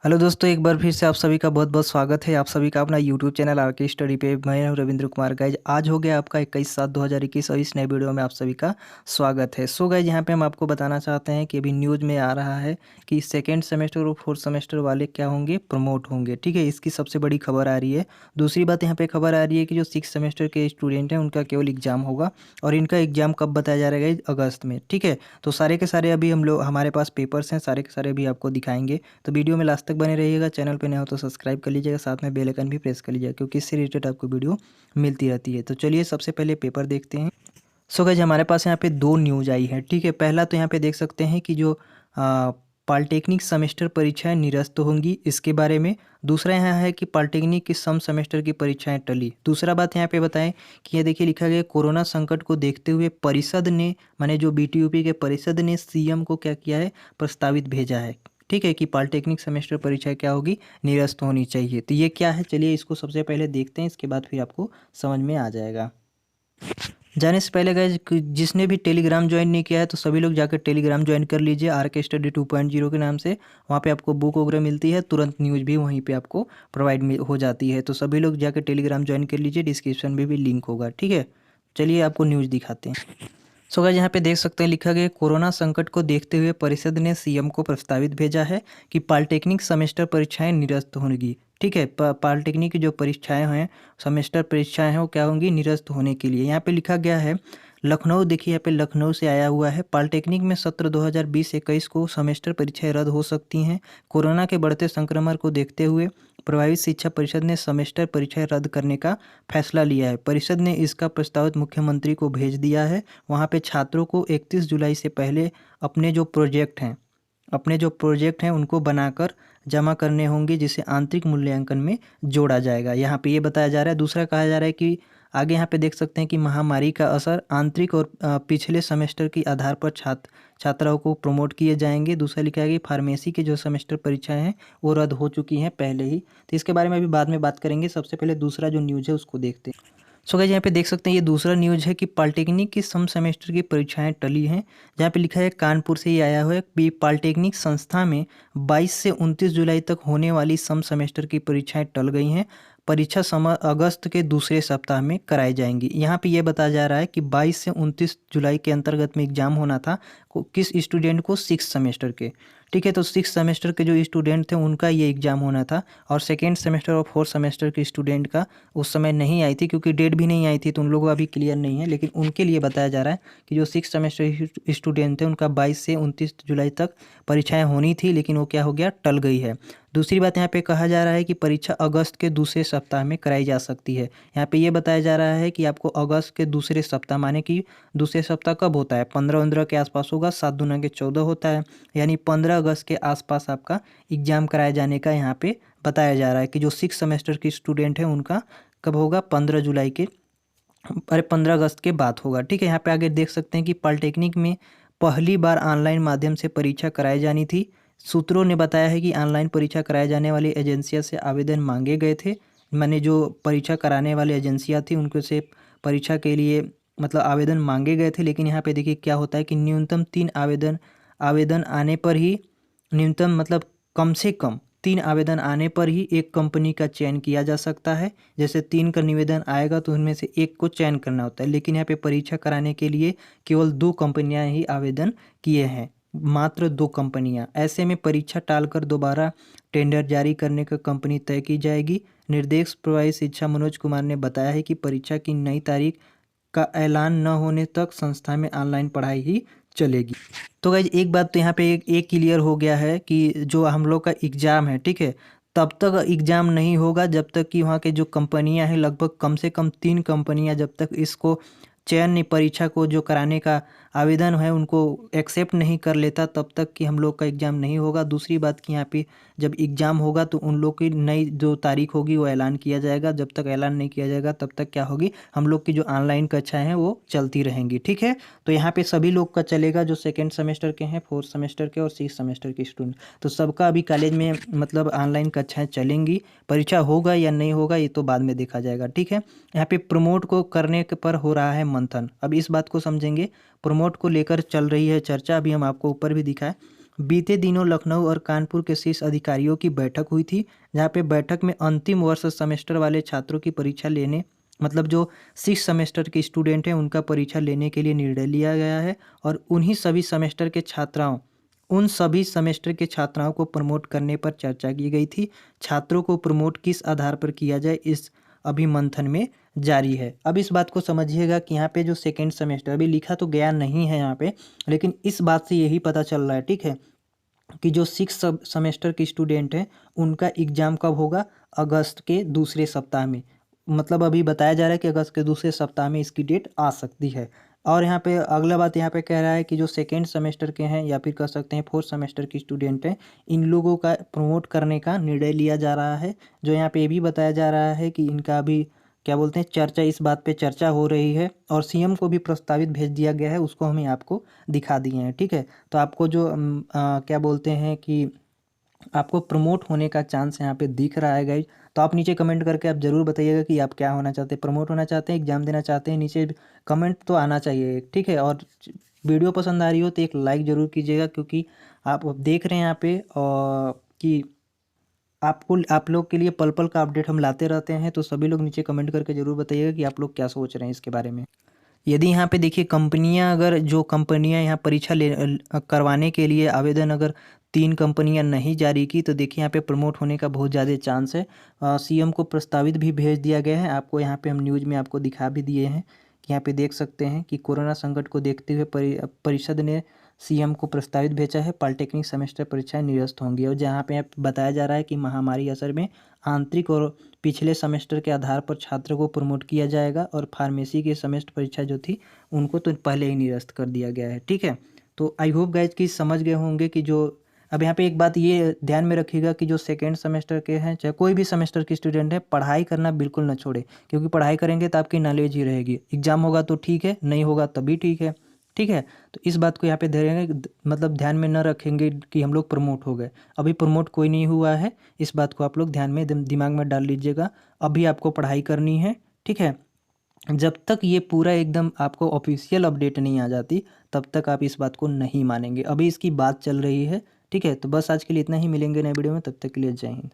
Hello दोस्तों, एक बार फिर से आप सभी का बहुत बहुत स्वागत है। आप सभी का अपना यूट्यूब चैनल आर के स्टडी पे। मैं हूं रविंद्र कुमार। गाइज आज हो गया आपका 21/7/2021 और इस नए वीडियो में आप सभी का स्वागत है। सो गाइज यहाँ पे हम आपको बताना चाहते हैं कि अभी न्यूज़ में आ रहा है कि सेकेंड सेमेस्टर और फोर्थ सेमेस्टर वाले क्या होंगे, प्रमोट होंगे। ठीक है, इसकी सबसे बड़ी खबर आ रही है। दूसरी बात यहाँ पे खबर आ रही है कि जो सिक्स सेमेस्टर के स्टूडेंट हैं उनका केवल एग्जाम होगा और इनका एग्जाम कब बताया जा रहा है गाइज, अगस्त में। ठीक है, तो सारे के सारे अभी हम लोग हमारे पास पेपर्स हैं, सारे के सारे अभी आपको दिखाएंगे। तो वीडियो में लास्ट तक बने रहिएगा। चैनल पे नए हो तो सब्सक्राइब कर लीजिएगा, साथ में बेल आइकन भी प्रेस कर लीजिएगा क्योंकि इससे रिलेटेड आपको वीडियो मिलती रहती है। तो चलिए सबसे पहले पेपर देखते हैं। सो गाइस हमारे पास यहाँ पे दो न्यूज आई है। ठीक है, पहला तो यहाँ पे देख सकते हैं कि जो पॉलिटेक्निक सेमेस्टर परीक्षाएं निरस्त होंगी, इसके बारे में। दूसरा यहाँ है कि पॉलिटेक्निक की सम सेमेस्टर की परीक्षाएं टली। दूसरा बात यहाँ पे बताएं कि ये देखिए लिखा गया, कोरोना संकट को देखते हुए परिषद ने, माने जो बीटीयूपी के परिषद ने सीएम को क्या किया है, प्रस्तावित भेजा है। ठीक है, कि पॉलिटेक्निक सेमेस्टर परीक्षा क्या होगी, निरस्त होनी चाहिए। तो ये क्या है, चलिए इसको सबसे पहले देखते हैं, इसके बाद फिर आपको समझ में आ जाएगा। जाने से पहले गाइज जिसने भी टेलीग्राम ज्वाइन नहीं किया है तो सभी लोग जाकर टेलीग्राम ज्वाइन कर लीजिए, आर के स्टडी 2.0 के नाम से। वहाँ पे आपको बुक वगैरह मिलती है, तुरंत न्यूज़ भी वहीं पे आपको प्रोवाइड हो जाती है। तो सभी लोग जाकर टेलीग्राम ज्वाइन कर लीजिए, डिस्क्रिप्शन में भी लिंक होगा। ठीक है, चलिए आपको न्यूज़ दिखाते हैं। सो गाइस यहाँ पे देख सकते हैं लिखा गया, कोरोना संकट को देखते हुए परिषद ने सीएम को प्रस्तावित भेजा है कि पॉलिटेक्निक सेमेस्टर परीक्षाएं निरस्त होंगी। ठीक है, पॉलिटेक्निक की जो परीक्षाएं हैं, सेमेस्टर परीक्षाएं हैं, वो क्या होंगी, निरस्त होने के लिए। यहाँ पे लिखा गया है लखनऊ, देखिए यहाँ पे लखनऊ से आया हुआ है। पॉलिटेक्निक में सत्र 2020-21 को सेमेस्टर परीक्षाएं रद्द हो सकती हैं। कोरोना के बढ़ते संक्रमण को देखते हुए प्रभावित शिक्षा परिषद ने सेमेस्टर परीक्षाएं रद्द करने का फैसला लिया है। परिषद ने इसका प्रस्ताव मुख्यमंत्री को भेज दिया है। वहाँ पे छात्रों को 31 जुलाई से पहले अपने जो प्रोजेक्ट हैं उनको बनाकर जमा करने होंगे, जिसे आंतरिक मूल्यांकन में जोड़ा जाएगा। यहाँ पे ये बताया जा रहा है। दूसरा कहा जा रहा है कि आगे यहाँ पे देख सकते हैं कि महामारी का असर, आंतरिक और पिछले सेमेस्टर के आधार पर छात्राओं को प्रमोट किए जाएंगे। दूसरा लिखा है कि फार्मेसी के जो सेमेस्टर परीक्षाएं हैं वो रद्द हो चुकी हैं पहले ही। तो इसके बारे में अभी बाद में बात करेंगे। सबसे पहले दूसरा जो न्यूज़ है उसको देखते हैं। सो गाइस यहाँ पे देख सकते हैं, ये दूसरा न्यूज़ है कि पॉलिटेक्निक की सम सेमेस्टर की परीक्षाएं टली हैं। जहाँ पे लिखा है, कानपुर से ही आया हुआ है कि पॉलिटेक्निक संस्था में 22 से 29 जुलाई तक होने वाली सम सेमेस्टर की परीक्षाएं टल गई हैं। परीक्षा समय अगस्त के दूसरे सप्ताह में कराई जाएंगी। यहाँ पे ये बताया जा रहा है कि 22 से 29 जुलाई के अंतर्गत में एग्जाम होना था किस स्टूडेंट को, सिक्स सेमेस्टर के। ठीक है, तो सिक्स सेमेस्टर के जो स्टूडेंट थे उनका ये एग्ज़ाम होना था, और सेकेंड सेमेस्टर और फोर्थ सेमेस्टर के स्टूडेंट का उस समय नहीं आई थी क्योंकि डेट भी नहीं आई थी, तो उन लोगों का अभी क्लियर नहीं है। लेकिन उनके लिए बताया जा रहा है कि जो सिक्स सेमेस्टर स्टूडेंट थे उनका 22 से 29 जुलाई तक परीक्षाएं होनी थी, लेकिन वो क्या हो गया, टल गई है। दूसरी बात यहाँ पे कहा जा रहा है कि परीक्षा अगस्त के दूसरे सप्ताह में कराई जा सकती है। यहाँ पे ये बताया जा रहा है कि आपको अगस्त के दूसरे सप्ताह, माने कि दूसरे सप्ताह कब होता है, 15-15 के आसपास होगा, 7 दूना के 14 होता है, यानी 15 अगस्त के आसपास आपका एग्जाम कराए जाने का यहाँ पे बताया जा रहा है कि जो सिक्स सेमेस्टर की स्टूडेंट हैं उनका कब होगा, 15 जुलाई के, अरे 15 अगस्त के बाद होगा। ठीक है, यहाँ पे आगे देख सकते हैं कि पॉलिटेक्निक में पहली बार ऑनलाइन माध्यम से परीक्षा कराई जानी थी। सूत्रों ने बताया है कि ऑनलाइन परीक्षा कराए जाने वाली एजेंसियों से आवेदन मांगे गए थे। माने जो परीक्षा कराने वाली एजेंसियाँ थी उनको से परीक्षा के लिए मतलब आवेदन मांगे गए थे। लेकिन यहाँ पे देखिए क्या होता है कि न्यूनतम 3 आवेदन आने पर ही, न्यूनतम मतलब कम से कम 3 आवेदन आने पर ही एक कंपनी का चयन किया जा सकता है। जैसे 3 का निवेदन आएगा तो उनमें से एक को चयन करना होता है। लेकिन यहाँ पे परीक्षा कराने के लिए केवल 2 कंपनियां ही आवेदन किए हैं, मात्र 2 कंपनियां। ऐसे में परीक्षा टालकर दोबारा टेंडर जारी करने का कंपनी तय की जाएगी। निर्देश प्रभारी शिक्षा मनोज कुमार ने बताया है कि परीक्षा की नई तारीख का ऐलान न होने तक संस्था में ऑनलाइन पढ़ाई ही चलेगी। तो गाइज एक बात तो यहाँ पे एक क्लियर हो गया है कि जो हम लोग का एग्ज़ाम है, ठीक है, तब तक एग्ज़ाम नहीं होगा जब तक कि वहाँ के जो कंपनियाँ हैं, लगभग कम से कम 3 कंपनियाँ जब तक इसको चयन परीक्षा को जो कराने का आवेदन है उनको एक्सेप्ट नहीं कर लेता, तब तक कि हम लोग का एग्ज़ाम नहीं होगा। दूसरी बात कि यहाँ पे जब एग्ज़ाम होगा तो उन लोग की नई जो तारीख होगी वो ऐलान किया जाएगा। जब तक ऐलान नहीं किया जाएगा तब तक क्या होगी, हम लोग की जो ऑनलाइन कक्षाएं हैं वो चलती रहेंगी। ठीक है, तो यहाँ पे सभी लोग का चलेगा, जो सेकेंड सेमेस्टर के हैं, फोर्थ सेमेस्टर के और सिक्स सेमेस्टर के स्टूडेंट, तो सबका अभी कॉलेज में मतलब ऑनलाइन कक्षाएं चलेंगी। परीक्षा होगा या नहीं होगा ये तो बाद में देखा जाएगा। ठीक है, यहाँ पे प्रमोट को करने के पर हो रहा है मंथन। अब इस बात को समझेंगे, प्रमोट को लेकर चल रही है चर्चा। अभी हम आपको ऊपर भी दिखाए, बीते दिनों लखनऊ और कानपुर के शीर्ष अधिकारियों की बैठक हुई थी, जहाँ पे बैठक में अंतिम वर्ष सेमेस्टर वाले छात्रों की परीक्षा लेने, मतलब जो 6 सेमेस्टर के स्टूडेंट हैं उनका परीक्षा लेने के लिए निर्णय लिया गया है। और उन सभी सेमेस्टर के छात्राओं को प्रमोट करने पर चर्चा की गई थी। छात्रों को प्रमोट किस आधार पर किया जाए, इस अभी मंथन में जारी है। अब इस बात को समझिएगा कि यहाँ पे जो सेकेंड सेमेस्टर अभी लिखा तो गया नहीं है यहाँ पे, लेकिन इस बात से यही पता चल रहा है, ठीक है, कि जो 6 सेमेस्टर के स्टूडेंट हैं उनका एग्ज़ाम कब होगा, अगस्त के दूसरे सप्ताह में। मतलब अभी बताया जा रहा है कि अगस्त के दूसरे सप्ताह में इसकी डेट आ सकती है। और यहाँ पे अगला बात यहाँ पे कह रहा है कि जो सेकेंड सेमेस्टर के हैं या फिर कह सकते हैं फोर्थ सेमेस्टर के स्टूडेंट हैं, इन लोगों का प्रमोट करने का निर्णय लिया जा रहा है। जो यहाँ पे ये भी बताया जा रहा है कि इनका अभी क्या बोलते हैं चर्चा, इस बात पे चर्चा हो रही है और सीएम को भी प्रस्तावित भेज दिया गया है, उसको हमें आपको दिखा दिए हैं, ठीक है। तो आपको जो क्या बोलते हैं कि आपको प्रमोट होने का चांस यहाँ पे दिख रहा है गाइज। तो आप नीचे कमेंट करके आप ज़रूर बताइएगा कि आप क्या होना चाहते हैं, प्रमोट होना चाहते हैं, एग्ज़ाम देना चाहते हैं। नीचे कमेंट तो आना चाहिए, ठीक है। और वीडियो पसंद आ रही हो तो एक लाइक ज़रूर कीजिएगा, क्योंकि आप देख रहे हैं यहाँ पे और कि आप लोग के लिए पल पल का अपडेट हम लाते रहते हैं। तो सभी लोग नीचे कमेंट करके ज़रूर बताइएगा कि आप लोग क्या सोच रहे हैं इसके बारे में। यदि यहाँ पे देखिए कंपनियां, अगर जो कंपनियां यहाँ परीक्षा करवाने के लिए आवेदन, अगर 3 कंपनियां नहीं जारी की, तो देखिए यहाँ पे प्रमोट होने का बहुत ज़्यादा चांस है। सीएम को प्रस्तावित भी भेज दिया गया है। आपको यहाँ पे हम न्यूज़ में आपको दिखा भी दिए हैं कि यहाँ पे देख सकते हैं कि कोरोना संकट को देखते हुए परिषद ने सीएम को प्रस्तावित भेजा है, पॉलिटेक्निक सेमेस्टर परीक्षाएं निरस्त होंगी। और जहाँ पे बताया जा रहा है कि महामारी असर में आंतरिक और पिछले सेमेस्टर के आधार पर छात्रों को प्रमोट किया जाएगा, और फार्मेसी की सेमेस्टर परीक्षा जो थी उनको तो पहले ही निरस्त कर दिया गया है, ठीक है। तो आई होप गाइज कि समझ गए होंगे कि जो अब यहाँ पे एक बात ये ध्यान में रखिएगा कि जो सेकेंड सेमेस्टर के हैं, चाहे कोई भी सेमेस्टर के स्टूडेंट हैं, पढ़ाई करना बिल्कुल ना छोड़े, क्योंकि पढ़ाई करेंगे तो आपकी नॉलेज ही रहेगी। एग्जाम होगा तो ठीक है, नहीं होगा तभी ठीक है, ठीक है। तो इस बात को यहाँ पे मतलब ध्यान में न रखेंगे कि हम लोग प्रमोट हो गए। अभी प्रमोट कोई नहीं हुआ है, इस बात को आप लोग ध्यान में दिमाग में डाल लीजिएगा। अभी आपको पढ़ाई करनी है, ठीक है। जब तक ये पूरा एकदम आपको ऑफिशियल अपडेट नहीं आ जाती, तब तक आप इस बात को नहीं मानेंगे। अभी इसकी बात चल रही है, ठीक है। तो बस आज के लिए इतना ही, मिलेंगे नए वीडियो में, तब तक के लिए जय हिंद।